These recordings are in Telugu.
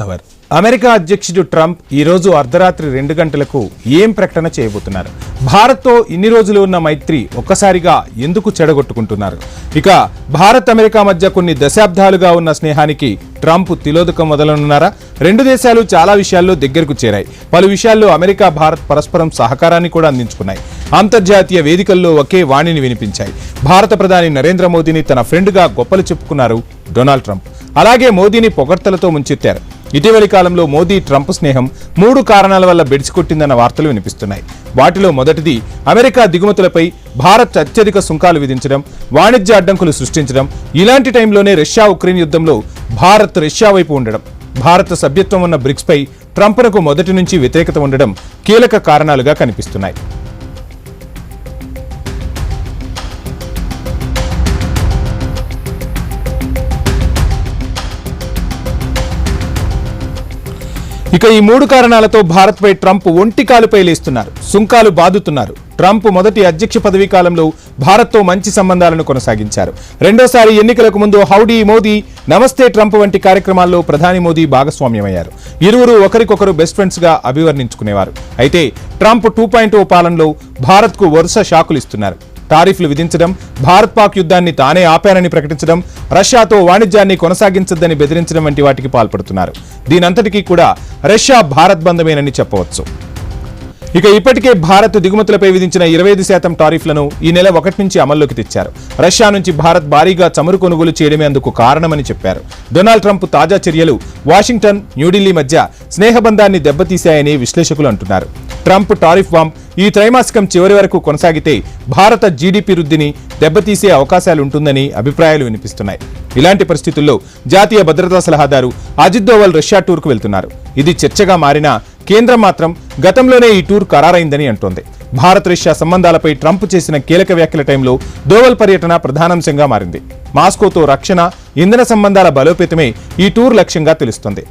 టవర్. అమెరికా అధ్యక్షుడు ట్రంప్ ఈ రోజు అర్ధరాత్రి 2 గంటలకు ఏం ప్రకటన చేయబోతున్నారు? భారత్తో ఇన్ని రోజులు ఉన్న మైత్రి ఒక్కసారిగా ఎందుకు చెడగొట్టుకుంటున్నారు? ఇక భారత్ అమెరికా మధ్య కొన్ని దశాబ్దాలుగా ఉన్న స్నేహానికి ట్రంప్ తిలోదకం వదలనున్నారా? రెండు దేశాలు చాలా విషయాల్లో దగ్గరకు చేరాయి. పలు విషయాల్లో అమెరికా భారత్ పరస్పరం సహకారాన్ని కూడా అందించుకున్నాయి. అంతర్జాతీయ వేదికల్లో ఒకే వాణిని వినిపించాయి. భారత ప్రధాని నరేంద్ర మోదీని తన ఫ్రెండ్గా గొప్పలు చెప్పుకున్నారు డొనాల్డ్ ట్రంప్. అలాగే మోదీని పొగడ్తలతో ముంచెత్తారు. ఇటీవలి కాలంలో మోదీ ట్రంప్ స్నేహం 3 కారణాల వల్ల బెడిసికొట్టిందన్న వార్తలు వినిపిస్తున్నాయి. వాటిలో మొదటిది అమెరికా దిగుమతులపై భారత్ అత్యధిక సుంకాలు విధించడం, వాణిజ్య అడ్డంకులు సృష్టించడం. ఇలాంటి టైంలోనే రష్యా ఉక్రెయిన్ యుద్ధంలో భారత్ రష్యా వైపు ఉండడం, భారత సభ్యత్వం ఉన్న బ్రిక్స్ పై ట్రంప్నకు మొదటి నుంచి వ్యతిరేకత ఉండడం కీలక కారణాలుగా కనిపిస్తున్నాయి. ఇక ఈ 3 కారణాలతో భారత్పై ట్రంప్ ఒంటికాలుపై లేస్తున్నారు, సుంకాలు బాదుతున్నారు. ట్రంప్ మొదటి అధ్యక్ష పదవీ కాలంలో భారత్తో మంచి సంబంధాలను కొనసాగించారు. రెండోసారి ఎన్నికలకు ముందు హౌడీ మోదీ, నమస్తే ట్రంప్ వంటి కార్యక్రమాల్లో ప్రధాని మోదీ భాగస్వామ్యమయ్యారు. ఇరువురు ఒకరికొకరు బెస్ట్ ఫ్రెండ్స్ గా అభివర్ణించుకునేవారు. అయితే ట్రంప్ 2.0 పాలనలో భారత్కు వరుస షాకులు ఇస్తున్నారు. టారిఫ్లు విధించడం, భారత్ పాక్ యుద్ధాన్ని తానే ఆపానని ప్రకటించడం, రష్యాతో వాణిజ్యాన్ని కొనసాగించద్దని బెదిరించడం వంటి వాటికి పాల్పడుతున్నారు. దీనంతటికీ కూడా రష్యా భారత్ బంధమేనని చెప్పవచ్చు. ఇక ఇప్పటికే భారత్ దిగుమతులపై విధించిన 25% టారిఫ్లను ఈ నెల 1 నుంచి అమల్లోకి తెచ్చారు. రష్యా నుంచి భారత్ భారీగా చమురు కొనుగోలు చేయడమే అందుకు కారణమని చెప్పారు. డొనాల్డ్ ట్రంప్ తాజా చర్యలు వాషింగ్టన్, న్యూఢిల్లీ మధ్య స్నేహబంధాన్ని దెబ్బతీశాయని విశ్లేషకులు అంటున్నారు. ట్రంప్ టారిఫ్ వామ్ ఈ త్రైమాసికం చివరి వరకు కొనసాగితే భారత జీడీపీ వృద్ధిని దెబ్బతీసే అవకాశాలుంటుందని అభిప్రాయాలు వినిపిస్తున్నాయి. ఇలాంటి పరిస్థితుల్లో జాతీయ భద్రతా సలహాదారు అజిత్ దోవల్ రష్యా టూర్కు వెళ్తున్నారు. ఇది చర్చగా మారినా కేంద్రం మాత్రం గతంలోనే ఈ టూర్ ఖరారైందని అంటోంది. భారత్ రష్యా సంబంధాలపై ట్రంప్ చేసిన కీలక వ్యాఖ్యల టైంలో దోవల్ పర్యటన ప్రధానాంశంగా మారింది. మాస్కోతో రక్షణ, ఇంధన సంబంధాల బలోపేతమే ఈ టూర్ లక్ష్యంగా తెలుస్తోంది.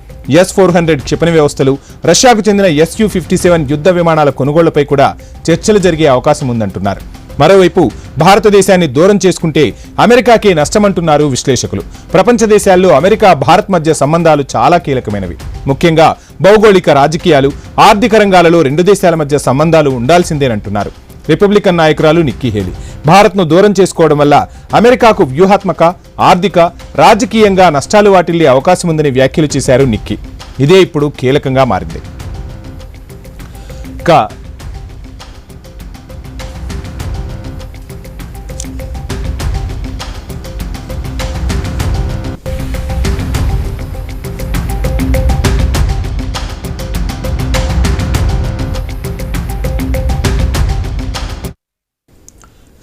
S-400 క్షిపణి వ్యవస్థలు, రష్యాకు చెందిన Su-57 యుద్ధ విమానాల కొనుగోళ్లపై కూడా చర్చలు జరిగే అవకాశం ఉందంటున్నారు. మరోవైపు భారతదేశాన్ని దూరం చేసుకుంటే అమెరికాకే నష్టమంటున్నారు విశ్లేషకులు. ప్రపంచ దేశాల్లో అమెరికా భారత్ మధ్య సంబంధాలు చాలా కీలకమైనవి. ముఖ్యంగా భౌగోళిక, రాజకీయాలు, ఆర్థిక రంగాలలో రెండు దేశాల మధ్య సంబంధాలు ఉండాల్సిందేనంటున్నారు రిపబ్లికన్ నాయకురాలు నిక్కీ హేలీ. భారత్ను దూరం చేసుకోవడం వల్ల అమెరికాకు వ్యూహాత్మక, ఆర్థిక, రాజకీయంగా నష్టాలు వాటిల్లే అవకాశం ఉందని వ్యాఖ్యలు చేశారు నిక్కీ. ఇదే ఇప్పుడు కీలకంగా మారింది.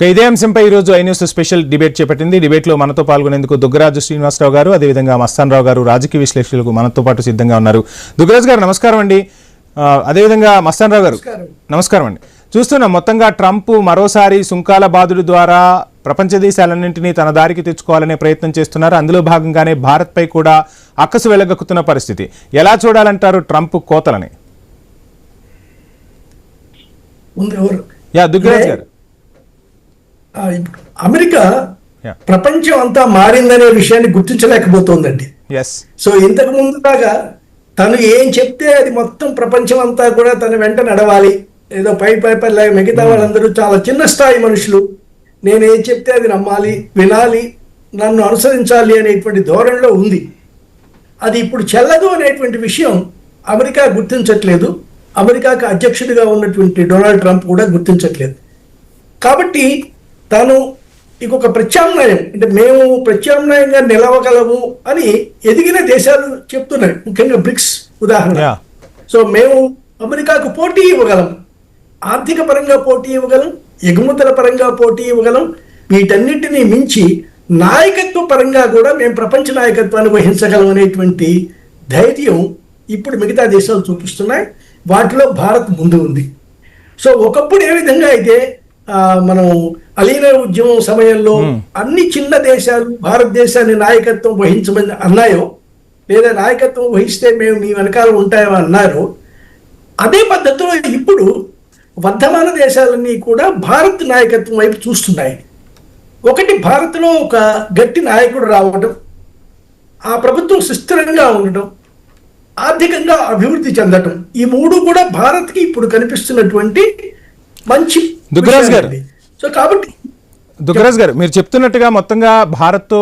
ఇదే అంశంపై ఈరోజు ఐన్యూస్ స్పెషల్ డిబేట్ చేపట్టింది. డిబేట్లో మనతో పాల్గొనేందుకు దుగ్గరాజు శ్రీనివాసరావు గారు, అదేవిధంగా మస్తాన్ రావు గారు, రాజకీయ విశ్లేషకులకు మనతో పాటు సిద్ధంగా ఉన్నారు. దుగ్గరాజు గారు నమస్కారం అండి. అదేవిధంగా మస్తాన్ రావు గారు నమస్కారం అండి. చూస్తున్నాం మొత్తంగా ట్రంప్ మరోసారి సుంకాల బాధుడు ద్వారా ప్రపంచ దేశాలన్నింటినీ తన దారికి తెచ్చుకోవాలనే ప్రయత్నం చేస్తున్నారు. అందులో భాగంగానే భారత్పై కూడా అక్కసు వెళ్లగక్కుతున్న పరిస్థితి. ఎలా చూడాలంటారు ట్రంప్ కోతలని? దుగ్గరాజు గారు, అమెరికా ప్రపంచం అంతా మారిందనే విషయాన్ని గుర్తించలేకపోతుందండి. సో ఇంతకు ముందులాగా తను ఏం చెప్తే అది మొత్తం ప్రపంచం అంతా కూడా తన వెంట నడవాలి, ఏదో పై మిగతా వాళ్ళందరూ చాలా చిన్న స్థాయి మనుషులు, నేను ఏం చెప్తే అది నమ్మాలి, వినాలి, నన్ను అనుసరించాలి అనేటువంటి ధోరణిలో ఉంది. అది ఇప్పుడు చెల్లదు అనేటువంటి విషయం అమెరికా గుర్తించట్లేదు. అమెరికాకు అధ్యక్షుడిగా ఉన్నటువంటి డొనాల్డ్ ట్రంప్ కూడా గుర్తించట్లేదు. కాబట్టి తాను ఇంకొక ప్రత్యామ్నాయం, అంటే మేము ప్రత్యామ్నాయంగా నిలవగలము అని ఎదిగిన దేశాలు చెప్తున్నాయి, ముఖ్యంగా బ్రిక్స్ ఉదాహరణ. సో మేము అమెరికాకు పోటీ ఇవ్వగలం, ఆర్థిక పరంగా పోటీ ఇవ్వగలం, ఎగుమతుల పరంగా పోటీ ఇవ్వగలం, వీటన్నిటినీ మించి నాయకత్వ పరంగా కూడా మేము ప్రపంచ నాయకత్వాన్ని వహించగలం అనేటువంటి ధైర్యం ఇప్పుడు మిగతా దేశాలు చూపిస్తున్నాయి. వాటిలో భారత్ ముందు ఉంది. సో ఒకప్పుడు ఏ విధంగా అయితే మనం అలీన ఉద్యమం సమయంలో అన్ని చిన్న దేశాలు భారతదేశాన్ని నాయకత్వం వహించమని అన్నాయో, లేదా నాయకత్వం వహిస్తే మేము మీ వెనకాల ఉంటాయో అన్నారో, అదే పద్ధతిలో ఇప్పుడు వర్ధమాన దేశాలన్నీ కూడా భారత్ నాయకత్వం వైపు చూస్తున్నాయి. ఒకటి, భారత్లో ఒక గట్టి నాయకుడు రావడం, ఆ ప్రభుత్వం సుస్థిరంగా ఉండటం, ఆర్థికంగా అభివృద్ధి చెందటం, ఈ మూడు కూడా భారత్కి ఇప్పుడు కనిపిస్తున్నటువంటి మంచి దుగ్గరాజు గారు. సో కాబట్టి దుగ్గరాజు గారు, మీరు చెప్తున్నట్టుగా మొత్తంగా భారత్తో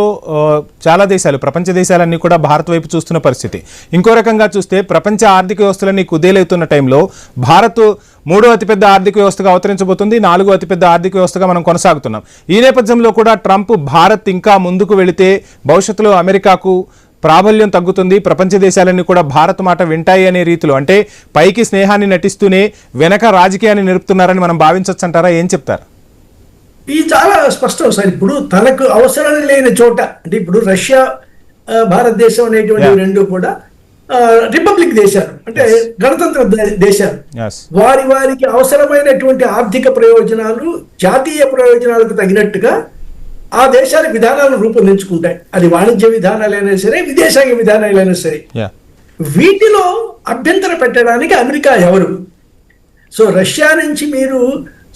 చాలా దేశాలు, ప్రపంచ దేశాలన్నీ కూడా భారత్ వైపు చూస్తున్న పరిస్థితి. ఇంకో రకంగా చూస్తే ప్రపంచ ఆర్థిక వ్యవస్థలన్నీ కుదేలవుతున్న టైంలో భారత్ 3వ అతిపెద్ద ఆర్థిక వ్యవస్థగా అవతరించబోతుంది, 4వ అతిపెద్ద ఆర్థిక వ్యవస్థగా మనం కొనసాగుతున్నాం. ఈ నేపథ్యంలో కూడా ట్రంప్ భారత్ ఇంకా ముందుకు వెళితే భవిష్యత్తులో అమెరికాకు ప్రాబల్యం తగ్గుతుంది, ప్రపంచ దేశాలన్నీ కూడా భారత్ మాట వింటాయి అనే రీతిలో, అంటే పైకి స్నేహాన్ని నటిస్తూనే వెనక రాజకీయాన్ని నిలుపుతున్నారని మనం భావించవచ్చు అంటారా? ఏం చెప్తారు? ఇది చాలా స్పష్టం సార్. ఇప్పుడు తనకు అవసరం లేని చోట, అంటే ఇప్పుడు రష్యా భారతదేశం అనేటువంటి రెండు కూడా రిపబ్లిక్ దేశాలు, అంటే గణతంత్ర దేశాలు. వారికి అవసరమైనటువంటి ఆర్థిక ప్రయోజనాలు, జాతీయ ప్రయోజనాలకు తగినట్టుగా ఆ దేశాల విధానాలను రూపొందించుకుంటాయి. అది వాణిజ్య విధానాలైనా సరే, విదేశాంగ విధానాలైనా సరే. వీటిలో అభ్యంతర పెట్టడానికి అమెరికా ఎవరు? సో రష్యా నుంచి మీరు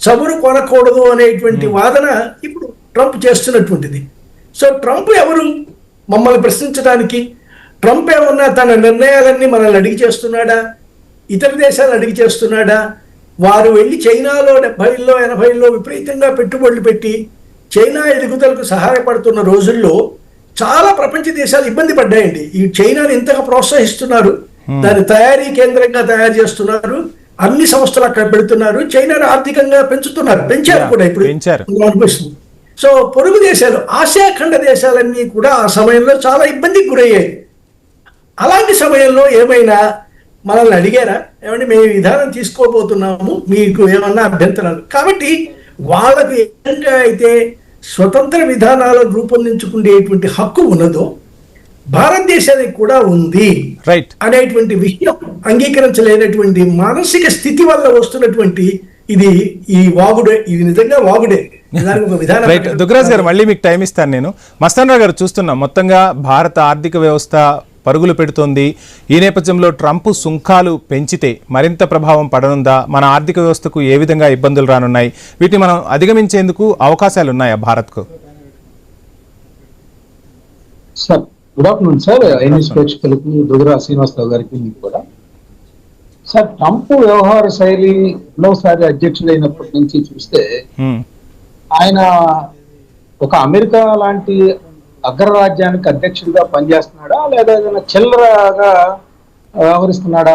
చమురు కొనకూడదు అనేటువంటి వాదన ఇప్పుడు ట్రంప్ చేస్తున్నటువంటిది. సో ట్రంప్ ఎవరు మమ్మల్ని ప్రశ్నించడానికి? ట్రంప్ ఏమన్నా తన నిర్ణయాలన్నీ మనల్ని అడిగి చేస్తున్నాడా? ఇతర దేశాలు అడిగి చేస్తున్నాడా? వారు వెళ్ళి చైనాలో 70లో 80లో విపరీతంగా పెట్టుబడులు పెట్టి చైనా ఎదుగుదలకు సహాయపడుతున్న రోజుల్లో చాలా ప్రపంచ దేశాలు ఇబ్బంది పడ్డాయండి. ఈ చైనాని ఇంతగా ప్రోత్సహిస్తున్నారు, దాని తయారీ కేంద్రంగా తయారు చేస్తున్నారు, అన్ని సంస్థలు అక్కడ పెడుతున్నారు, చైనాను ఆర్థికంగా పెంచారు కూడా ఇప్పుడు అనిపిస్తుంది. సో పొరుగు దేశాలు, ఆసియా ఖండ దేశాలన్నీ కూడా ఆ సమయంలో చాలా ఇబ్బందికి గురయ్యాయి. అలాంటి సమయంలో ఏమైనా మనల్ని అడిగారా? ఏమంటే మేము విధానం తీసుకోబోతున్నాము, మీకు ఏమన్నా అభ్యంతరాలు? కాబట్టి వాళ్ళకు ఏదైనా అయితే స్వతంత్ర విధానాలను రూపొందించుకునేటువంటి హక్కు ఉన్నదో భారతదేశానికి కూడా ఉంది అనేటువంటి విషయం అంగీకరించలేనటువంటి మానసిక స్థితి వల్ల వస్తున్నటువంటి ఈ వాగుడే. ఇది నిజంగా వాగుడే. దుగ్గరాజు గారు, మళ్ళీ మీకు టైం ఇస్తాను నేను. మస్తాన్ రావు గారు, చూస్తున్నాం మొత్తంగా భారత ఆర్థిక వ్యవస్థ పరుగులు పెడుతోంది. ఈ నేపథ్యంలో ట్రంప్ సుంకాలు పెంచితే మరింత ప్రభావం పడనుందా? మన ఆర్థిక వ్యవస్థకు ఏ విధంగా ఇబ్బందులు రానున్నాయి? వీటిని మనం అధిగమించేందుకు అవకాశాలు ఉన్నాయా భారత్కు? Sir, good afternoon sir. INews ప్రేక్షకులకు, దుగ్గరా శ్రీనివాసరావు గారికి కూడా. సార్, ట్రంప్ వ్యవహార శైలి రెండవసారి అధ్యక్షుడైనప్పటి నుంచి చూస్తే ఆయన ఒక అమెరికా లాంటి అగ్రరాజ్యానికి అధ్యక్షుడిగా పనిచేస్తున్నాడా, లేదా ఏదైనా చిల్లరగా వ్యవహరిస్తున్నాడా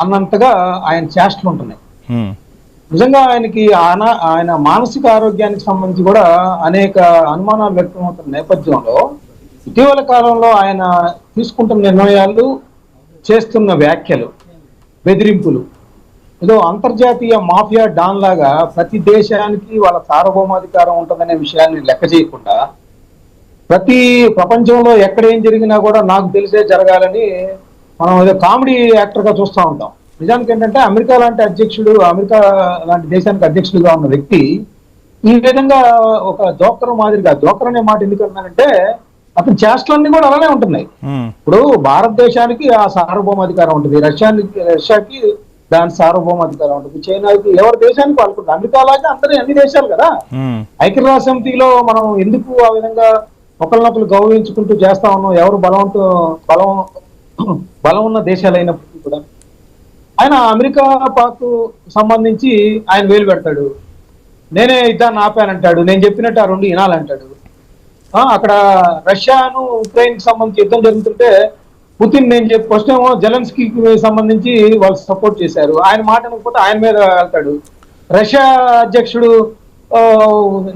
అన్నంతగా ఆయన చేష్టలు ఉంటున్నాయి. నిజంగా ఆయన మానసిక ఆరోగ్యానికి సంబంధించి కూడా అనేక అనుమానాలు వ్యక్తమవుతున్న నేపథ్యంలో ఇటీవల కాలంలో ఆయన తీసుకుంటున్న నిర్ణయాలు, చేస్తున్న వ్యాఖ్యలు, బెదిరింపులు ఏదో అంతర్జాతీయ మాఫియా డాన్ లాగా ప్రతి దేశానికి వాళ్ళ సార్వభౌమాధికారం ఉంటుందనే విషయాన్ని లెక్క చేయకుండా ప్రతి ప్రపంచంలో ఎక్కడ ఏం జరిగినా కూడా నాకు తెలిసే జరగాలని మనం ఏదో కామెడీ యాక్టర్గా చూస్తూ ఉంటాం. నిజానికి ఏంటంటే అమెరికా లాంటి దేశానికి అధ్యక్షుడిగా ఉన్న వ్యక్తి ఈ విధంగా ఒక జోకర్ మాదిరిగా, జోకర్ అనే మాట ఎందుకన్నానంటే అతని చేష్టలన్నీ కూడా అలానే ఉంటున్నాయి. ఇప్పుడు భారతదేశానికి ఆ సార్వభౌమాధికారం ఉంటుంది, రష్యాకి దాని సార్వభౌమాధికారం ఉంటుంది, చైనాకి, ఎవరి దేశానికి వాళ్ళకుంటుంది. అమెరికా లాగా అన్ని దేశాలు కదా. ఐక్యరాజ్య సమితిలో మనం ఎందుకు ఆ విధంగా ఒకరినొకరు గౌరవించుకుంటూ చేస్తా ఉన్నాం? ఎవరు బలం ఉన్న దేశాలు అయినప్పటికీ కూడా ఆయన అమెరికా పాక్ సంబంధించి ఆయన వేలు పెడతాడు. నేనే యుద్ధాన్ని ఆపానంటాడు, నేను చెప్పినట్టు ఆ రెండు వినాలంటాడు. అక్కడ రష్యాను ఉక్రెయిన్ కి సంబంధించి యుద్ధం జరుగుతుంటే పుతిన్ నేను ఫస్ట్ ఏమో జెలెన్స్కీకి సంబంధించి వాళ్ళు సపోర్ట్ చేశారు, ఆయన మాట అనకపోతే ఆయన మీద వెళ్తాడు. రష్యా అధ్యక్షుడు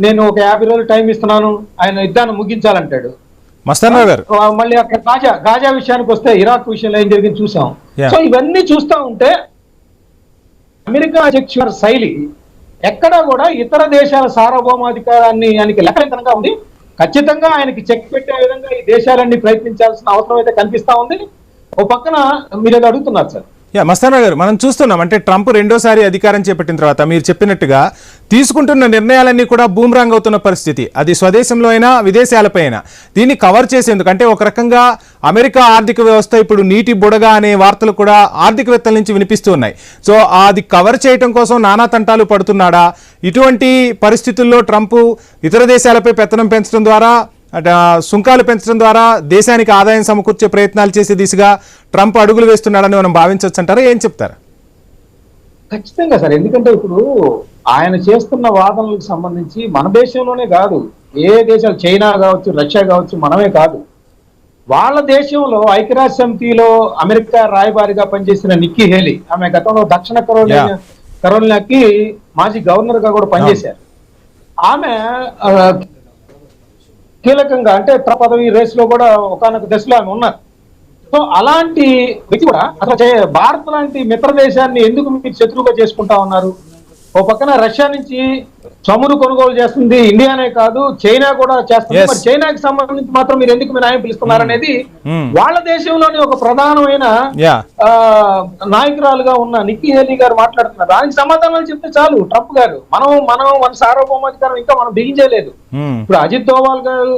నేను ఒక 50 రోజులు టైం ఇస్తున్నాను, ఆయన యుద్ధాన్ని ముగించాలంటాడు. మళ్ళీ అక్కడ గాజా విషయానికి వస్తే ఇరాక్ విషయంలో ఏం జరిగింది చూసాం. సో ఇవన్నీ చూస్తా ఉంటే అమెరికా అధ్యక్షుడి శైలి ఎక్కడా కూడా ఇతర దేశాల సార్వభౌమాధికారాన్ని ఆయనకి లెక్కలింతనంగా ఉంది. ఖచ్చితంగా ఆయనకి చెక్ పెట్టే విధంగా ఈ దేశాలన్నీ ప్రయత్నించాల్సిన అవసరం అయితే కనిపిస్తా ఉంది. ఓ పక్కన మీరు ఏదో అడుగుతున్నారు సార్. మస్తానా గారు, మనం చూస్తున్నాం అంటే ట్రంప్ రెండోసారి అధికారం చేపట్టిన తర్వాత మీరు చెప్పినట్టుగా తీసుకుంటున్న నిర్ణయాలన్నీ కూడా బూమ్రాంగ్ అవుతున్న పరిస్థితి, అది స్వదేశంలో అయినా విదేశాలపై అయినా. దీన్ని కవర్ చేసేందుకు అంటే ఒక రకంగా అమెరికా ఆర్థిక వ్యవస్థ ఇప్పుడు నీటి బుడగా అనే వార్తలు కూడా ఆర్థికవేత్తల నుంచి వినిపిస్తూ ఉన్నాయి. సో అది కవర్ చేయడం కోసం నానా తంటాలు పడుతున్నాడా? ఇటువంటి పరిస్థితుల్లో ట్రంప్ ఇతర దేశాలపై పెత్తనం పెంచడం ద్వారా సుంకాలు పెంచడం ద్వారా దేశానికి ఆదాయం సమకూర్చే ప్రయత్నాలు చేసే దిశగా ట్రంప్ అడుగులు వేస్తున్నాడని మనం భావించవచ్చు అంటారా? ఏం చెప్తారా? ఖచ్చితంగా సార్, ఎందుకంటే ఇప్పుడు ఆయన చేస్తున్న వాదనలకు సంబంధించి మన దేశంలోనే కాదు, ఏ దేశాలు, చైనా కావచ్చు, రష్యా కావచ్చు, మనమే కాదు, వాళ్ళ దేశంలో ఐక్యరాజ్య సమితిలో అమెరికా రాయబారిగా పనిచేసిన నిక్కీ హేలీ, ఆమె గతంలో దక్షిణ కరోలినాకి మాజీ గవర్నర్ గా కూడా పనిచేశారు. ఆమె కీలకంగా అంటే పదవి రేస్ లో కూడా ఒకనొక దశలో ఆమె ఉన్నారు. సో అలాంటి వ్యక్తి కూడా అసలు భారత్ లాంటి మిత్ర దేశాన్ని ఎందుకు మీరు శత్రువుగా చేసుకుంటా ఉన్నారు? ఓ పక్కన రష్యా నుంచి చమురు కొనుగోలు చేస్తుంది, ఇండియానే కాదు చైనా కూడా చేస్తుంది, మరి చైనాకి సంబంధించి మాత్రం మీరు ఎందుకు మీ నాయం పిలుస్తున్నారు అనేది వాళ్ళ దేశంలోని ఒక ప్రధానమైన నాయకురాలుగా ఉన్న నిక్కీ హేలీ గారు మాట్లాడుతున్నారు. దానికి సమాధానాలు చెప్తే చాలు ట్రంప్ గారు. మనం మన సార్వభౌమాధికారం ఇంకా మనం బిగించలేదు. ఇప్పుడు అజిత్ దోవాల్ గారు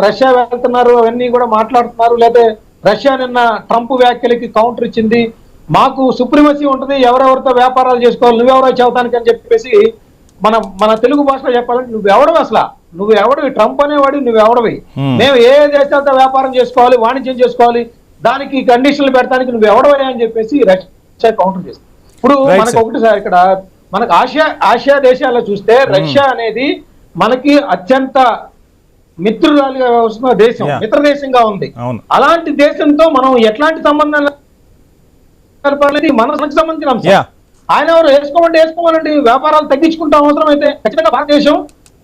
రష్యా వెళ్తున్నారు, అవన్నీ కూడా మాట్లాడుతున్నారు. లేదా రష్యా నిన్న ట్రంప్ వ్యాఖ్యలకి కౌంటర్ ఇచ్చింది, మాకు సుప్రీమసీ ఉంటుంది, ఎవరెవరితో వ్యాపారాలు చేసుకోవాలి, నువ్వెవరో చెబుతానికి అని చెప్పేసి మన తెలుగు భాషలో చెప్పాలంటే నువ్వెవడవి, అసలు నువ్వెవడవి, ట్రంప్ అనేవాడు నువ్వెవడవి, మేము ఏ దేశాలతో వ్యాపారం చేసుకోవాలి, వాణిజ్యం చేసుకోవాలి, దానికి కండిషన్లు పెడతానికి నువ్వెవడవే అని చెప్పేసి రష్యా కౌంటర్ చేస్తుంది. ఇప్పుడు మనకు ఒకటి సార్, ఇక్కడ మనకు ఆసియా దేశాల్లో చూస్తే రష్యా అనేది మనకి అత్యంత మిత్రురాలుగా వస్తున్న దేశం, మిత్ర దేశంగా ఉంది. అలాంటి దేశంతో మనం ఎట్లాంటి సంబంధాలు మనకు సంబంధించిన అంశం. ఆయన ఎవరు వేసుకోవాలంటే వ్యాపారాలు తగ్గించుకుంటాం అవసరం అయితే. ఖచ్చితంగా భారతదేశం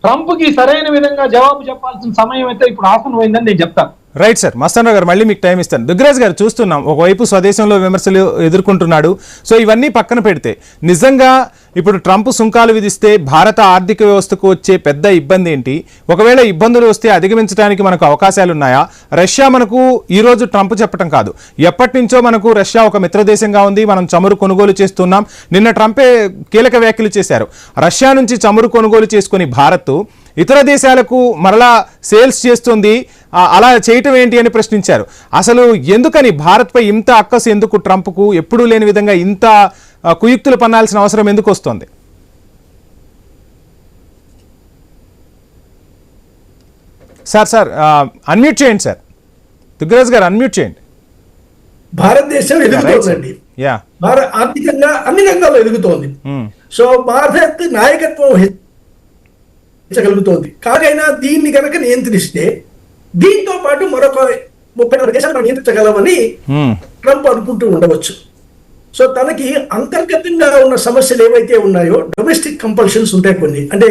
ట్రంప్ కి సరైన విధంగా జవాబు చెప్పాల్సిన సమయం అయితే ఇప్పుడు ఆసన్నమైందని నేను చెప్తాను. రైట్ సార్, మస్తాన్ గారు మళ్ళీ మీకు టైం ఇస్తాను. దుగ్గరాజ్ గారు, చూస్తున్నాం ఒకవైపు స్వదేశంలో విమర్శలు ఎదుర్కొంటున్నాడు. సో ఇవన్నీ పక్కన పెడితే నిజంగా ఇప్పుడు ట్రంప్ సుంకాలు విధిస్తే భారత ఆర్థిక వ్యవస్థకు వచ్చే పెద్ద ఇబ్బంది ఏంటి? ఒకవేళ ఇబ్బందులు వస్తే అధిగమించడానికి మనకు అవకాశాలు ఉన్నాయా? రష్యా మనకు ఈరోజు ట్రంప్ చెప్పడం కాదు, ఎప్పటి నుంచో మనకు రష్యా ఒక మిత్ర దేశంగా ఉంది, మనం చమురు కొనుగోలు చేస్తున్నాం. నిన్న ట్రంపే కీలక వ్యాఖ్యలు చేశారు, రష్యా నుంచి చమురు కొనుగోలు చేసుకుని భారత్ ఇతర దేశాలకు మరలా సేల్స్ చేస్తుంది, అలా చేయటం ఏంటి అని ప్రశ్నించారు. అసలు ఎందుకని భారత్పై ఇంత అక్కసు ఎందుకు ట్రంప్కు? ఎప్పుడూ లేని విధంగా ఇంత కుయుక్తులు పన్నాల్సిన అవసరం ఎందుకు వస్తుంది? సార్ అన్మ్యూట్ చేయండి సార్, దుగ్గరాజ్ గారు అన్మ్యూట్ చేయండి. భారతదేశం ఎదుగుతోందండి, ఆర్థికంగా అన్ని రంగాల్లో ఎదుగుతోంది. సో భారత్ నాయకత్వం వహించగలుగుతోంది. కాకైనా దీన్ని కనుక నియంత్రిస్తే దీంతో పాటు మరొక 34 దేశాలను నియంత్రించగలమని ట్రంప్ అనుకుంటూ ఉండవచ్చు. సో తనకి అంతర్గతంగా ఉన్న సమస్యలు ఏవైతే ఉన్నాయో, డొమెస్టిక్ కంపల్షన్స్ ఉంటాయి కొన్ని, అంటే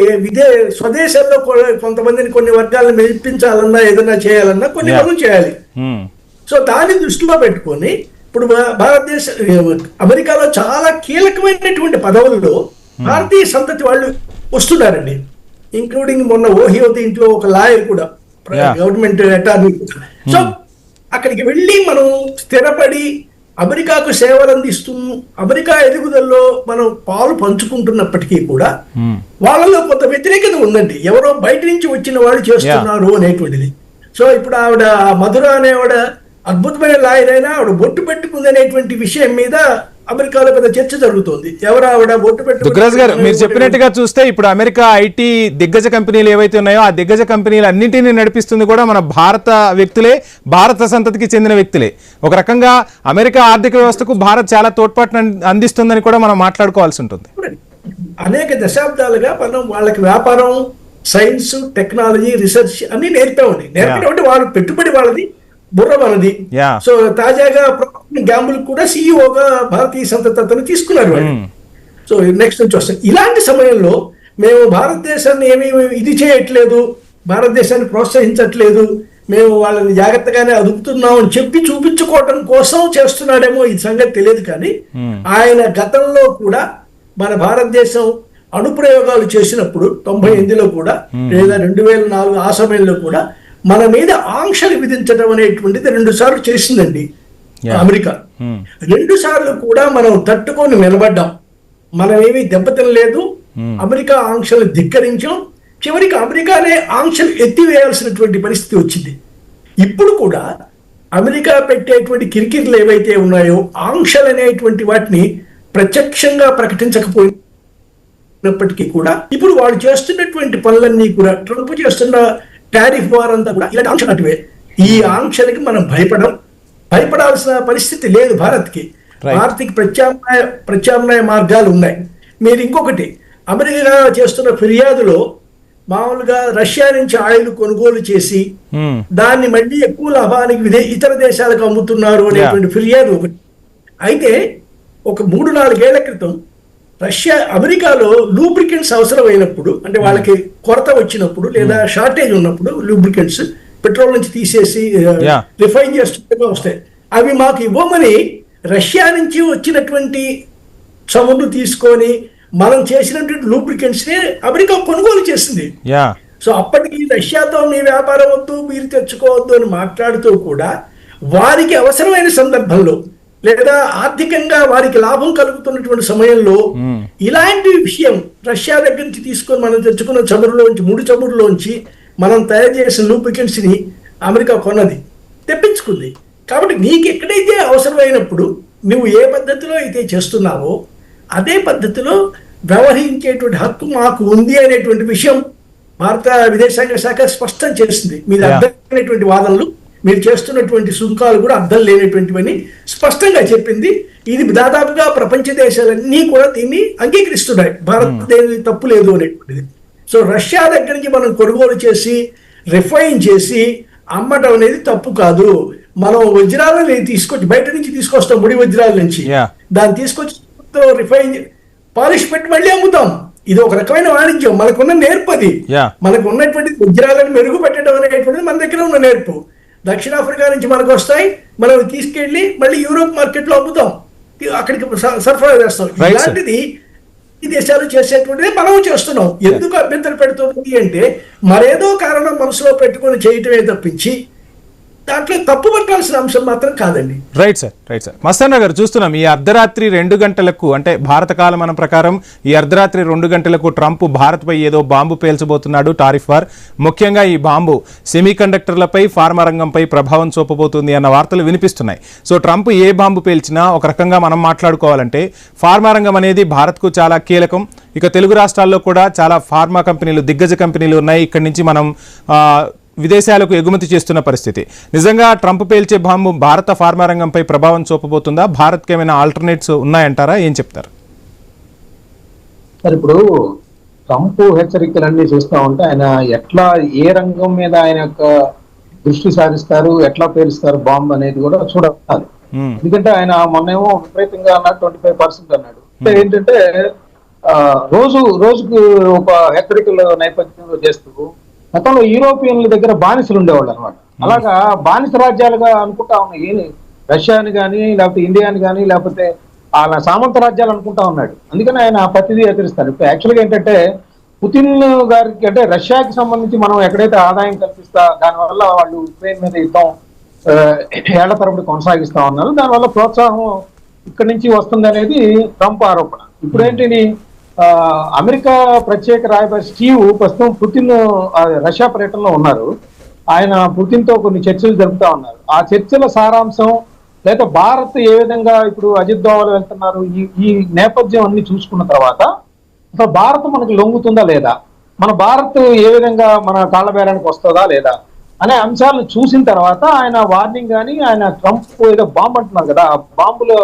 స్వదేశాల్లో కొంతమందిని కొన్ని వర్గాలను మెప్పించాలన్నా ఏదైనా చేయాలన్నా కొన్ని పనులు చేయాలి. సో దాన్ని దృష్టిలో పెట్టుకొని ఇప్పుడు అమెరికాలో చాలా కీలకమైనటువంటి పదవుల్లో భారతీయ సంతతి వాళ్ళు వస్తున్నారండి. ఇంక్లూడింగ్ మొన్న ఓహియో దీంట్లో ఒక లాయర్ కూడా, గవర్నమెంట్ అటార్నీ. సో అక్కడికి వెళ్ళి మనం స్థిరపడి అమెరికాకు సేవలు అందిస్తూ అమెరికా ఎదుగుదలలో మనం పాలు పంచుకుంటున్నప్పటికీ కూడా వాళ్ళలో కొంత వ్యతిరేకత ఉందండి, ఎవరో బయట నుంచి వచ్చిన వాళ్ళు చేస్తున్నారు అనేటువంటిది. సో ఇప్పుడు ఆవిడ మధుర అనేవాడ అద్భుతమైన లాయర్ అయినా ఆవిడ బొట్టు పెట్టుకుంది అనేటువంటి విషయం మీద అమెరికాలో పెద్ద చర్చ జరుగుతోంది. ఎవరు ఆవిడ బొట్టు పెట్టు. దుగ్గరాజ్ గారు, మీరు చెప్పినట్టుగా చూస్తే ఇప్పుడు అమెరికా ఐటీ దిగ్గజ కంపెనీలు ఏవైతే ఉన్నాయో ఆ దిగ్గజ కంపెనీలు అన్నింటినీ నడిపిస్తుంది కూడా మన భారత వ్యక్తులే, భారత సంతతికి చెందిన వ్యక్తులే. ఒక రకంగా అమెరికా ఆర్థిక వ్యవస్థకు భారత్ చాలా తోడ్పాటును అందిస్తుందని కూడా మనం మాట్లాడుకోవాల్సి ఉంటుంది. అనేక దశాబ్దాలుగా మనం వాళ్ళకి వ్యాపారం, సైన్స్, టెక్నాలజీ, రీసెర్చ్ అన్ని నేర్పామండి. నేర్పడం అంటే వాళ్ళ పెట్టుబడి వాళ్ళది, బుర్ర మనది. సో తాజాగా గ్యాంబుల్ కూడా సిఇఓగా భారతీయ సంతతి అతను తీసుకున్నారు వాళ్ళు. సో నెక్స్ట్ నుంచి వస్తాం. ఇలాంటి సమయంలో మేము భారతదేశాన్ని ఏమీ ఇది చేయట్లేదు, భారతదేశాన్ని ప్రోత్సహించట్లేదు, మేము వాళ్ళని జాగ్రత్తగానే అదుపుతున్నాం అని చెప్పి చూపించుకోవటం కోసం చేస్తున్నాడేమో ఈ సంగతి తెలియదు. కానీ ఆయన గతంలో కూడా మన భారతదేశం అణుప్రయోగాలు చేసినప్పుడు 98లో కూడా లేదా 2004 ఆ సమయంలో కూడా మన మీద ఆంక్షలు విధించడం అనేటువంటిది 2 సార్లు చేసిందండి అమెరికా. 2 సార్లు కూడా మనం తట్టుకొని నిలబడ్డాం, మనం ఏమీ దెబ్బతినలేదు. అమెరికా ఆంక్షలు ధిక్కరించాం, చివరికి అమెరికానే ఆంక్షలు ఎత్తివేయాల్సినటువంటి పరిస్థితి వచ్చింది. ఇప్పుడు కూడా అమెరికా పెట్టేటువంటి కిరికిర్లు ఏవైతే ఉన్నాయో, ఆంక్షలు అనేటువంటి వాటిని ప్రత్యక్షంగా ప్రకటించకపోయినప్పటికీ కూడా ఇప్పుడు వాళ్ళు చేస్తున్నటువంటి పనులన్నీ కూడా, ట్రంప్ చేస్తున్న టారిఫ్ వార్ అంతా కూడా ఇలాంటి ఆంక్షలు అటువే. ఈ ఆంక్షలకి మనం భయపడాల్సిన పరిస్థితి లేదు భారత్కి. భారత్కి ప్రత్యామ్నాయ మార్గాలు ఉన్నాయి. మీరు ఇంకొకటి, అమెరికా చేస్తున్న ఫిర్యాదులో మామూలుగా రష్యా నుంచి ఆయిల్ కొనుగోలు చేసి దాన్ని మళ్ళీ ఎక్కువ లాభానికి ఇతర దేశాలకు అమ్ముతున్నారు అనేటువంటి ఫిర్యాదు ఒకటి. అయితే ఒక 3-4 ఏళ్ల క్రితం అమెరికాలో లూబ్రికెంట్స్ అవసరమైనప్పుడు, అంటే వాళ్ళకి కొరత వచ్చినప్పుడు లేదా షార్టేజ్ ఉన్నప్పుడు లూబ్రికెంట్స్ పెట్రోల్ నుంచి తీసేసి రిఫైన్ చేస్తుంటే వస్తాయి, అవి మాకు ఇవ్వమని రష్యా నుంచి వచ్చినటువంటి చమురు తీసుకొని మనం చేసినటువంటి లూబ్రికెంట్స్ ని అమెరికా కొనుగోలు చేసింది. సో అప్పటికి రష్యాతో మీ వ్యాపారం వద్దు, మీరు తెచ్చుకోవద్దు అని మాట్లాడుతూ కూడా వారికి అవసరమైన సందర్భంలో లేదా ఆర్థికంగా వారికి లాభం కలుగుతున్నటువంటి సమయంలో ఇలాంటి విషయం రష్యా దగ్గర నుంచి తీసుకొని మనం తెచ్చుకున్న చమురులోంచి 3 చమురులోంచి మనం తయారు చేసిన లూబ్రికెంట్స్ ని అమెరికా కొన్నది, తెప్పించుకుంది. కాబట్టి నీకు ఎక్కడైతే అవసరమైనప్పుడు నువ్వు ఏ పద్ధతిలో అయితే చేస్తున్నావో అదే పద్ధతిలో వ్యవహరించేటువంటి హక్కు మాకు ఉంది అనేటువంటి విషయం భారత విదేశాంగ శాఖ స్పష్టం చేసింది. మీరు అర్థమైనటువంటి వాదనలు, మీరు చేస్తున్నటువంటి సుంకాలు కూడా అర్థం లేనటువంటివని స్పష్టంగా చెప్పింది. ఇది దాదాపుగా ప్రపంచ దేశాలన్నీ కూడా దీన్ని అంగీకరిస్తున్నాయి, భారతదేశం తప్పు లేదు అనేటువంటిది. సో రష్యా దగ్గర నుంచి మనం కొనుగోలు చేసి రిఫైన్ చేసి అమ్మటం అనేది తప్పు కాదు. మనం వజ్రాలని తీసుకొచ్చి బయట నుంచి తీసుకొస్తాం, ముడి వజ్రాల నుంచి, దాన్ని తీసుకొచ్చి రిఫైన్ పాలిష్ పెట్టి మళ్ళీ అమ్ముతాం. ఇది ఒక రకమైన వాణిజ్యం, మనకున్న నేర్పు అది. మనకు ఉన్నటువంటి వజ్రాలను మెరుగు పెట్టడం అనేటువంటిది మన దగ్గర ఉన్న నేర్పు. దక్షిణాఫ్రికా నుంచి మనకు వస్తాయి, మనం తీసుకెళ్లి మళ్ళీ యూరోప్ మార్కెట్ లో అమ్ముతాం, అక్కడికి సరఫరా చేస్తాం. ఇలాంటిది ఈ దేశాలు చేసేటువంటిది మనం చేస్తున్నాం. ఎందుకు అభ్యంతరం పెడుతుంది అంటే మరేదో కారణం మనసులో పెట్టుకొని చేయటమే తప్పించి దాంట్లో తప్పు పట్టాల్సిన అంశం మాత్రం కాదండి. Right sir. మస్తాన్ గారు, చూస్తున్నాం ఈ అర్ధరాత్రి 2 గంటలకు, అంటే భారత కాలమానం ప్రకారం ఈ అర్ధరాత్రి 2 గంటలకు ట్రంప్ భారత్పై ఏదో బాంబు పేల్చబోతున్నాడు, టారిఫ్ వార్. ముఖ్యంగా ఈ బాంబు సెమీ కండక్టర్లపై, ఫార్మా రంగంపై ప్రభావం చూపబోతుంది అన్న వార్తలు వినిపిస్తున్నాయి. సో ట్రంప్ ఏ బాంబు పేల్చినా ఒక రకంగా మనం మాట్లాడుకోవాలంటే ఫార్మా రంగం అనేది భారత్కు చాలా కీలకం. ఇక తెలుగు రాష్ట్రాల్లో కూడా చాలా ఫార్మా కంపెనీలు, దిగ్గజ కంపెనీలు ఉన్నాయి. ఇక్కడి నుంచి మనం విదేశాలకు ఎగుమతి చేస్తున్న పరిస్థితి. నిజంగా ట్రంప్ పేల్చే బాంబు భారత ఫార్మా రంగంపై ప్రభావం చూపబోతుందా? భారత్కి ఏమైనా ఆల్టర్నేట్స్ ఉన్నాయంటారా? ఏం చెప్తారు? సార్, ఇప్పుడు ట్రంప్ హెచ్చరికలన్నీ చూస్తూ ఉంటే ఆయన ఎట్లా, ఏ రంగం మీద ఆయన యొక్క దృష్టి సారిస్తారు, ఎట్లా పేలుస్తారు బాంబు అనేది కూడా చూడాలి. ఎందుకంటే ఆయన మొన్నేమో విపరీతంగా అన్నాడు, 25% అన్నాడు. ఏంటంటే రోజుకు ఒక హెచ్చరికల నేపథ్యంలో చేస్తూ గతంలో యూరోపియన్ల దగ్గర బానిసలు ఉండేవాళ్ళు అనమాట. అలాగా బానిస రాజ్యాలుగా అనుకుంటా ఉన్నాయి రష్యాని కానీ, లేకపోతే ఇండియాని కానీ, లేకపోతే ఆయన సామంత రాజ్యాలు అనుకుంటా ఉన్నాడు. అందుకని ఆయన ప్రతిదీ హెచ్చరిస్తాడు. ఇప్పుడు యాక్చువల్గా ఏంటంటే పుతిన్ గారికి, అంటే రష్యాకి సంబంధించి మనం ఎక్కడైతే ఆదాయం కల్పిస్తా, దానివల్ల వాళ్ళు ఉక్రెయిన్ మీద యుద్ధం ఏళ్ల తరబడి కొనసాగిస్తా ఉన్నారు, దానివల్ల ప్రోత్సాహం ఇక్కడి నుంచి వస్తుంది అనేది ట్రంప్ ఆరోపణ. ఇప్పుడేంటి, అమెరికా ప్రత్యేక రాయబారి స్టీవ్ ప్రస్తుతం పుతిన్ రష్యా పర్యటనలో ఉన్నారు. ఆయన పుతిన్ తో కొన్ని చర్చలు జరుపుతా ఉన్నారు. ఆ చర్చల సారాంశం లేదా భారత్ ఏ విధంగా ఇప్పుడు అజిత్ దోవల్ వెళ్తున్నారు, ఈ నేపథ్యం అన్ని చూసుకున్న తర్వాత అసలు భారత్ మనకి లొంగుతుందా లేదా, మన భారత్ ఏ విధంగా మన కాళ్ళ బేరానికి వస్తుందా లేదా అనే అంశాలను చూసిన తర్వాత ఆయన వార్నింగ్ కానీ, ఆయన ట్రంప్ ఏదో బాంబు అంటున్నారు కదా, ఆ బాంబులో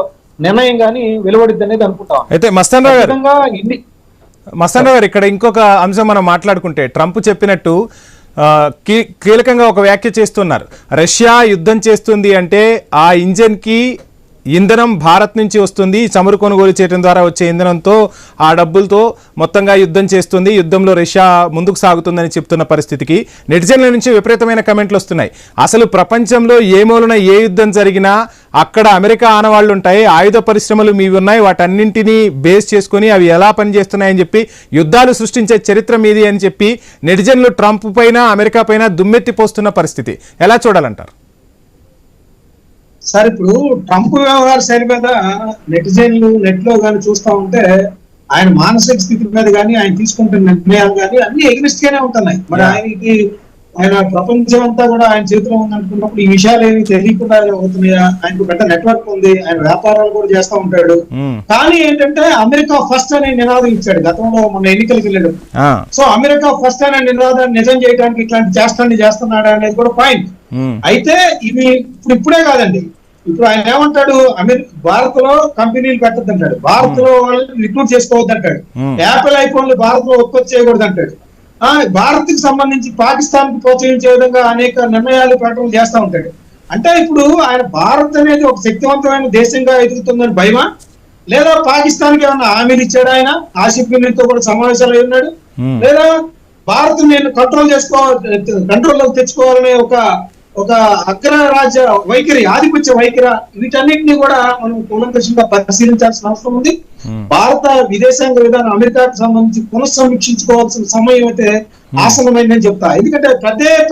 నిర్ణయం కానీ వెలువడిద్ది అనేది అనుకుంటాం. అయితే మస్తాన్ రావు గారు, ఇక్కడ ఇంకొక అంశం మనం మాట్లాడుకుంటే, ట్రంప్ చెప్పినట్టు కీలకంగా ఒక వ్యాఖ్య చేస్తున్నారు. రష్యా యుద్ధం చేస్తుంది అంటే ఆ ఇంజన్కి ఇంధనం భారత్ నుంచి వస్తుంది, చమురు కొనుగోలు చేయడం ద్వారా వచ్చే ఇంధనంతో ఆ డబ్బులతో మొత్తంగా యుద్ధం చేస్తుంది, యుద్ధంలో రష్యా ముందుకు సాగుతుందని చెప్తున్న పరిస్థితికి నెటిజన్ల నుంచి విపరీతమైన కమెంట్లు వస్తున్నాయి. అసలు ప్రపంచంలో ఏ మూలన ఏ యుద్ధం జరిగినా అక్కడ అమెరికా ఆనవాళ్లు ఉంటాయి, ఆయుధ పరిశ్రమలు మీవి ఉన్నాయి, వాటన్నింటినీ బేస్ చేసుకుని అవి ఎలా పనిచేస్తున్నాయని చెప్పి యుద్ధాలు సృష్టించే చరిత్ర మీది అని చెప్పి నెటిజన్లు ట్రంప్ పైన, అమెరికా పైన దుమ్మెత్తిపోస్తున్న పరిస్థితి ఎలా చూడాలంటారు? సార్, ఇప్పుడు ట్రంప్ వ్యవహార శైలి మీద నెటిజన్లు నెట్ లో కానీ చూస్తా ఉంటే ఆయన మానసిక స్థితి మీద కానీ, ఆయన తీసుకుంటున్న నిర్ణయాలు కానీ అన్ని ఎగ్నిస్ట్ గానే ఉంటున్నాయి. మరి ఆయనకి ఆయన ప్రపంచం అంతా కూడా ఆయన చేతిలో ఉందనుకున్నప్పుడు ఈ విషయాలు ఏమి తెలియకుండా అవుతున్నాయా? ఆయనకు పెద్ద నెట్వర్క్ ఉంది, ఆయన వ్యాపారాలు కూడా చేస్తూ ఉంటాడు. కానీ ఏంటంటే అమెరికా ఫస్ట్ అనే నినాదం ఇచ్చాడు గతంలో మన ఎన్నికలకు వెళ్ళాడు. సో అమెరికా ఫస్ట్ అనే నినాదాన్ని నిజం చేయడానికి ఇట్లాంటి చేస్తున్నాడు అనేది కూడా పాయింట్. అయితే ఇవి ఇప్పుడే కాదండి, ఇప్పుడు ఆయన ఏమంటాడు, భారత్ లో కంపెనీలు పెట్టద్దంటాడు, భారత్ లో వాళ్ళని రిక్రూట్ చేసుకోవద్దంటాడు, యాపిల్ ఐఫోన్లు భారత్ లో ఉత్పత్తి చేయకూడదు అంటాడు. భారత్ కి సంబంధించి పాకిస్తాన్ కి ప్రోత్సహించే విధంగా అనేక నిర్ణయాలు ప్రకటన చేస్తూ ఉంటాడు. అంటే ఇప్పుడు ఆయన భారత్ అనేది ఒక శక్తివంతమైన దేశంగా ఎదుగుతుందని భయమా, లేదా పాకిస్తాన్ కి ఏమన్నా హామీలు ఇచ్చాడు? ఆయన ఆసిఫ్ తో కూడా సమావేశాలు అయి ఉన్నాడు, లేదా భారత్ నేను కంట్రోల్లోకి తెచ్చుకోవాలనే ఒక అగ్రరాజ్య వైఖరి, ఆధిపత్య వైఖరి, వీటన్నిటిని కూడా మనం కూలంకషంగా పరిశీలించాల్సిన అవసరం ఉంది. భారత విదేశాంగ విధానం అమెరికాకు సంబంధించి పునఃసమీక్షించుకోవాల్సిన సమయం అయితే ఆసన్నమైందని చెప్తా. ఎందుకంటే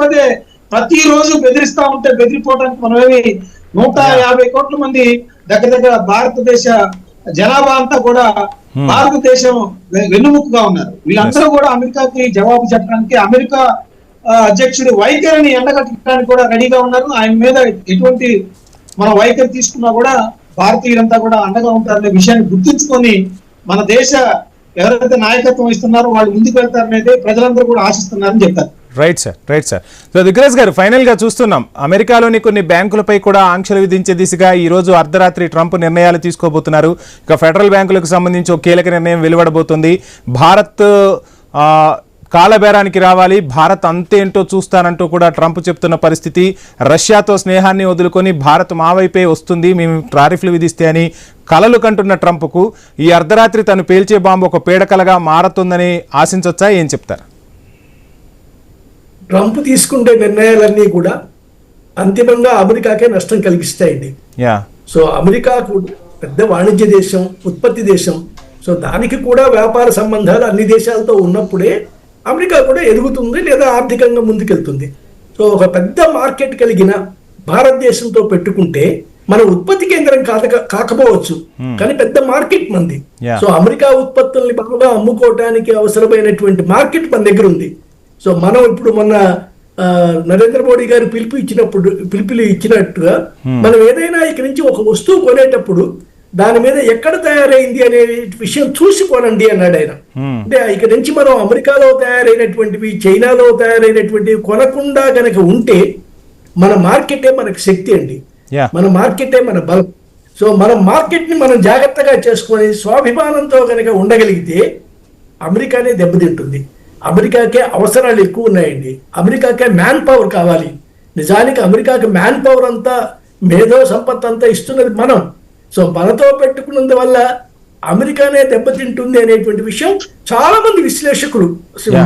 పదే ప్రతిరోజు బెదిరిస్తా ఉంటే బెదిరిపోవడానికి మనమేమి 150 కోట్ల మంది దగ్గర భారతదేశ జనాభా అంతా కూడా భారతదేశం వెన్నుముకగా ఉన్నారు. వీళ్ళందరూ కూడా అమెరికాకి జవాబు చెప్పడానికి, అమెరికా అధ్యక్షుడి వైఖరిని ఎండగట్టడానికి కూడా రెడీగా ఉన్నారు. ఆయన మీద ఎటువంటి మన వైఖరి తీసుకున్నా కూడా భారతీయులంతా కూడా అండగా ఉంటారనే విషయాన్ని గుర్తుంచుకొని మన దేశ ఎవరైతే నాయకత్వం ఇస్తున్నారో వాళ్ళు ముందుకు వెళ్తారనేది ప్రజలందరూ కూడా ఆశిస్తున్నారని చెప్తారు. Right sir. సో దిగ్రాజ్ గారు, ఫైనల్ గా చూస్తున్నాం అమెరికాలోని కొన్ని బ్యాంకులపై కూడా ఆంక్షలు విధించే దిశగా ఈ రోజు అర్ధరాత్రి ట్రంప్ నిర్ణయాలు తీసుకోబోతున్నారు. ఇక ఫెడరల్ బ్యాంకులకు సంబంధించి ఒక కీలక నిర్ణయం వెలువడబోతుంది. భారత్ కాలబేరానికి రావాలి, భారత్ అంతేంటో చూస్తానంటూ కూడా ట్రంప్ చెప్తున్న పరిస్థితి. రష్యాతో స్నేహాన్ని వదులుకొని భారత్ మా వైపే వస్తుంది, మేము టారిఫ్లు విధిస్తే అని కలలు కంటున్న ట్రంప్కు ఈ అర్ధరాత్రి తను పేల్చే బాంబు ఒక పీడకలగా మారుతుందని ఆశించవచ్చా? ఏం చెప్తారు? ట్రంప్ తీసుకుంటే నిర్ణయాలన్నీ కూడా అంతిమంగా అమెరికాకే నష్టం కలిగిస్తాయండి. సో అమెరికా పెద్ద వాణిజ్య దేశం, ఉత్పత్తి దేశం. సో దానికి కూడా వ్యాపార సంబంధాలు అన్ని దేశాలతో ఉన్నప్పుడే అమెరికా కూడా ఎదుగుతుంది లేదా ఆర్థికంగా ముందుకెళ్తుంది. సో ఒక పెద్ద మార్కెట్ కలిగిన భారతదేశంతో పెట్టుకుంటే మన ఉత్పత్తి కేంద్రం కాకపోవచ్చు, కానీ పెద్ద మార్కెట్ మంది. సో అమెరికా ఉత్పత్తుల్ని బాగా అమ్ముకోవడానికి అవసరమైనటువంటి మార్కెట్ మన దగ్గర ఉంది. సో మనం ఇప్పుడు మొన్న నరేంద్ర మోడీ గారు పిలుపులు ఇచ్చినట్టుగా మనం ఏదైనా ఇక్కడి నుంచి ఒక వస్తువు కొనేటప్పుడు దాని మీద ఎక్కడ తయారైంది అనే విషయం చూసి కొనండి అన్నాడు ఆయన. అంటే ఇక్కడ నుంచి మనం అమెరికాలో తయారైనటువంటివి, చైనాలో తయారైనటువంటివి కొనకుండా కనుక ఉంటే మన మార్కెటే మనకు శక్తి అండి, మన మార్కెటే మన బలం. సో మన మార్కెట్ ని మనం జాగ్రత్తగా చేసుకొని స్వాభిమానంతో కనుక ఉండగలిగితే అమెరికానే దెబ్బతింటుంది. అమెరికాకే అవసరాలు ఎక్కువ ఉన్నాయండి, అమెరికాకే మ్యాన్ పవర్ కావాలి. నిజానికి అమెరికాకి మ్యాన్ పవర్ అంతా, మేధో సంపత్తి అంతా ఇస్తున్నది మనం. సో మనతో పెట్టుకున్నందువల్ల అమెరికానే దెబ్బతింటుంది అనేటువంటి విషయం చాలా మంది విశ్లేషకులు,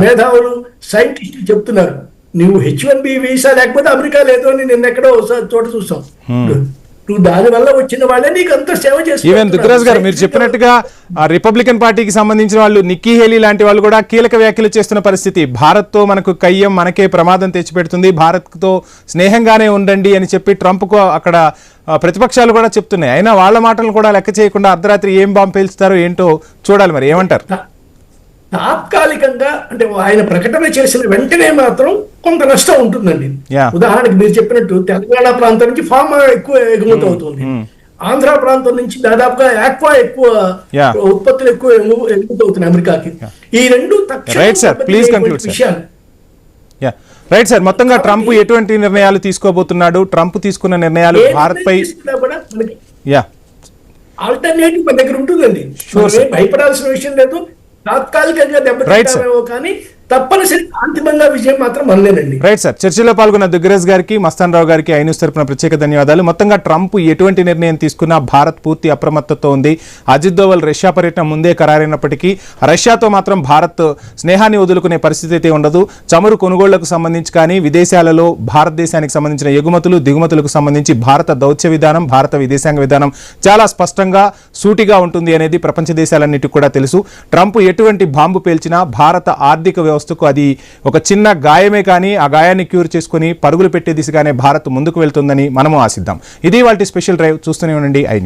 మేధావులు, సైంటిస్టులు చెప్తున్నారు. నువ్వు H1B వీసా లేకపోతే అమెరికా లేదు అని నిన్న ఎక్కడో చోట చూసాం. నువ్వు దాని వల్ల వచ్చిన వాళ్ళే నీకు అంత సేవ చేస్తారు. ఈవెన్ దుగ్గరాజ్ గారు మీరు చెప్పినట్టుగా రిపబ్లికన్ పార్టీకి సంబంధించిన వాళ్ళు, నిక్కీ హేలీ లాంటి వాళ్ళు కూడా కీలక వ్యాఖ్యలు చేస్తున్న పరిస్థితి. భారత్ తో మనకు కయ్యం, మనకే ప్రమాదం తెచ్చిపెడుతుంది, భారత్ తో స్నేహంగానే ఉండండి అని చెప్పి ట్రంప్ కు అక్కడ ప్రతిపక్షాలు కూడా చెప్తున్నాయి. అయినా వాళ్ళ మాటలు కూడా లెక్క చేయకుండా అర్ధరాత్రి ఏం బాంబు పేల్చుతారో ఏంటో చూడాలి. మరి ఏమంటారు? తాత్కాలికంగా అంటే ఆయన ప్రకటన చేసిన వెంటనే మాత్రం కొంత నష్టం ఉంటుందండి. ఉదాహరణకి మీరు చెప్పినట్టు తెలంగాణ ప్రాంతం నుంచి ఫార్మా ఎక్కువ ఎగుమతి అవుతుంది, ఆంధ్ర ప్రాంతం నుంచి దాదాపుగా ఆక్వా ఎక్కువ ఉత్పత్తులు ఎక్కువ ఎగుమతి అవుతున్నాయి అమెరికాకి. ఈ రెండు విషయాలు. రైట్ సార్, మొత్తంగా ట్రంప్ ఎటువంటి నిర్ణయాలు తీసుకోబోతున్నాడు? ట్రంప్ తీసుకున్న నిర్ణయాలు భారత్ పై ఆల్టర్నేటివ్ మన దగ్గర ఉంటుందండి, భయపడాల్సిన విషయం లేదు. తాత్కాలికంగా దెబ్బతింటామేమో కానీ తప్పనిసరి అంతిమంగా విజయం మాత్రం మనలేనండి. రైట్ సార్, చర్చలో పాల్గొన్న దుగ్గరాజ్ గారికి, మస్తాన్ రావు గారికి ఐన్యూస్ తరపున ప్రత్యేక ధన్యవాదాలు. మొత్తంగా ట్రంప్ ఎటువంటి నిర్ణయం తీసుకున్నా భారత్ పూర్తి అప్రమత్తతో ఉంది. అజిత్ దోవల్ రష్యా పర్యటన ముందే ఖరారైనప్పటికీ రష్యాతో మాత్రం భారత్ స్నేహాన్ని వదులుకునే పరిస్థితి అయితే ఉండదు. చమురు కొనుగోళ్లకు సంబంధించి కానీ, విదేశాలలో భారతదేశానికి సంబంధించిన ఎగుమతులు దిగుమతులకు సంబంధించి భారత దౌత్య విధానం, భారత విదేశాంగ విధానం చాలా స్పష్టంగా సూటిగా ఉంటుంది అనేది ప్రపంచ దేశాలన్నిటికీ కూడా తెలుసు. ట్రంప్ ఎటువంటి బాంబు పేల్చినా భారత ఆర్థిక వ్యవస్థకు అది ఒక చిన్న గాయమే, కానీ ఆ గాయాన్ని క్యూర్ చేసుకుని పరుగులు పెట్టే దిశగానే భారత్ ముందుకు వెళ్తుందని మనము ఆశిద్దాం. ఇది వాటి స్పెషల్ డ్రైవ్. చూస్తూనే ఉండండి ఐ న్యూస్.